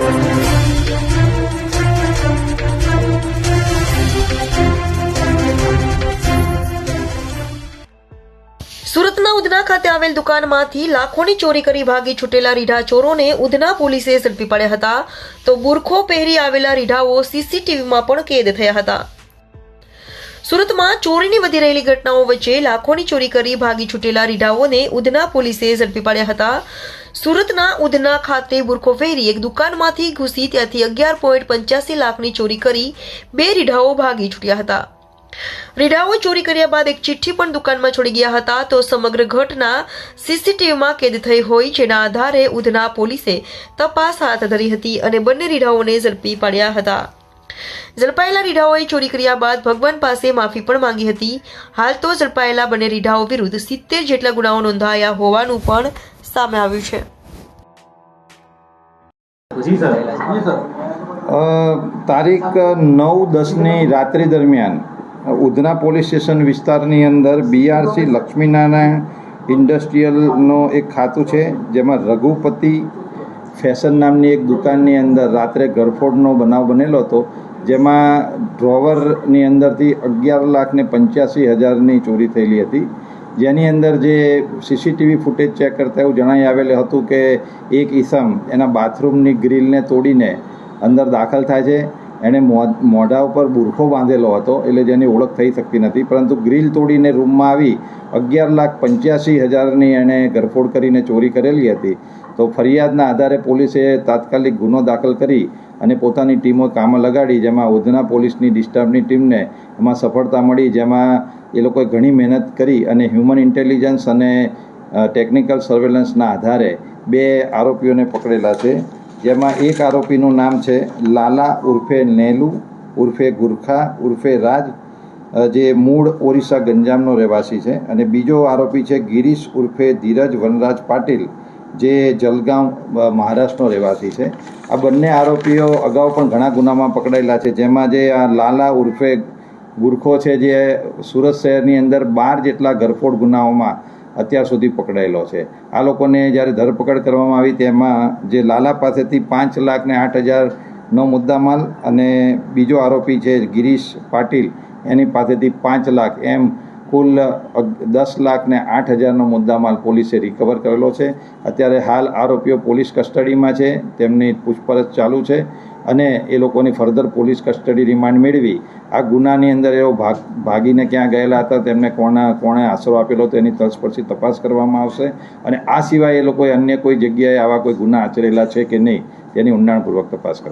સુરતના ઉધના ખાતે આવેલ દુકાનમાંથી લાખોની ચોરી કરી ભાગી છૂટેલા રીઢા ચોરોને ઉધના પોલીસે ઝડપી પાડ્યા હતા, તો બુરખો પહેરી આવેલા રીઢાઓ સીસીટીવીમાં પણ કેદ થયા હતા. સુરતમાં ચોરીની વધી રહેલી ઘટનાઓ વચ્ચે લાખોની ચોરી કરી ભાગી છૂટેલા રીઢાઓને ઉધના પોલીસે ઝડપી પાડ્યા હતા. સુરતના ઉધના ખાતે બુરખો પહેરી એક દુકાનમાંથી ઘૂસી ત્યાંથી 11.85 લાખની ચોરી કરી 2 રીઢાઓ ભાગી છૂટ્યા હતા. રીઢાઓ ચોરી કર્યા બાદ એક ચિઠ્ઠી પણ દુકાનમાં છોડી ગયા હતા, તો સમગ્ર ઘટના સીસીટીવીમાં કેદ થઈ હોય, જેના આધારે ઉધના પોલીસે તપાસ હાથ ધરી હતી અને બંને રીઢાઓને ઝડપી પાડ્યા હતા. ઝડપાયેલા રીઢાઓએ ચોરી કર્યા બાદ ભગવાન પાસે માફી પણ માંગી હતી. હાલ તો ઝડપાયેલા બંને રીઢાઓ વિરુદ્ધ 70 જેટલા ગુનાઓ નોંધાયા હોવાનું પણ સામે આવ્યું છે. તારીખ 9/10ની રાત્રિ દરમિયાન ઉધના પોલીસ સ્ટેશન વિસ્તારની અંદર બીઆરસી લક્ષ્મીનારાયણ ઇન્ડસ્ટ્રીયલનો એક ખાતું છે, જેમાં રઘુપતિ ફેશન નામની એક દુકાનની અંદર રાત્રે ગરફોડનો બનાવ બનેલો હતો, જેમાં ડ્રોવરની અંદરથી 11,85,000ની ચોરી થયેલી હતી. જેની અંદર જે સીસીટીવી ફૂટેજ ચેક કરતા એવું જણાઈ આવેલું હતું કે એક ઈસમ એના બાથરૂમની ગ્રીલને તોડીને અંદર દાખલ થાય છે. એણે મોઢા ઉપર બુરખો બાંધેલો હતો, એટલે જેની ઓળખ થઈ શકતી નથી, પરંતુ ગ્રીલ તોડીને રૂમમાં આવી 11,85,000ની એણે ગરફોડ કરીને ચોરી કરેલી હતી. તો ફરિયાદના આધારે પોલીસે તાત્કાલિક ગુનો દાખલ કરી અને પોતાની ટીમો કામે લગાડી, જેમાં ઉધના પોલીસની ડિસ્ટર્બની ટીમને એમાં સફળતા મળી, જેમાં એ લોકોએ ઘણી મહેનત કરી અને હ્યુમન ઇન્ટેલિજન્સ અને ટેકનિકલ સર્વેલન્સના આધારે 2 આરોપીઓને પકડેલા છે. જેમાં એક આરોપીનું નામ છે લાલા ઉર્ફે નેલુ ઉર્ફે ગુરખા ઉર્ફે રાજ, જે મૂળ ઓરિસ્સા ગંજામનો રહેવાસી છે, અને બીજો આરોપી છે ગિરીશ ઉર્ફે ધીરજ વનરાજ પાટીલ, જે જલગાંવ મહારાષ્ટ્રનો રહેવાસી છે. આ બંને આરોપીઓ અગાઉ પણ ઘણા ગુનામાં પકડાયેલા છે, જેમાં જે આ લાલા ઉર્ફે ગુરખો છે, જે સુરત શહેરની અંદર 12 જેટલા ગરફોડ ગુનાઓમાં અત્યાર સુધી પકડાયેલો છે. આ લોકોને જ્યારે ધરપકડ કરવામાં આવી, તેમાં જે લાલા પાસેથી 5,08,000નો મુદ્દામાલ અને બીજો આરોપી છે ગિરીશ પાટીલ, એની પાસેથી 5 લાખ, એમ કુલ 10,08,000નો મુદ્દામાલ પોલીસે રિકવર કરેલો છે. અત્યારે હાલ આરોપીઓ પોલીસ કસ્ટડીમાં છે, તેમની પૂછપરછ ચાલુ છે અને એ લોકોની ફર્ધર પોલીસ કસ્ટડી રિમાન્ડ મેળવી આ ગુનાની અંદર એવો ભાગીને ક્યાં ગયેલા હતા, તેમને કોણે આશરો આપેલો હતો, એની તલસ્પર્શી તપાસ કરવામાં આવશે. અને આ સિવાય એ લોકોએ અન્ય કોઈ જગ્યાએ આવા કોઈ ગુના આચરેલા છે કે નહીં, તેની ઊંડાણપૂર્વક તપાસ કરવામાં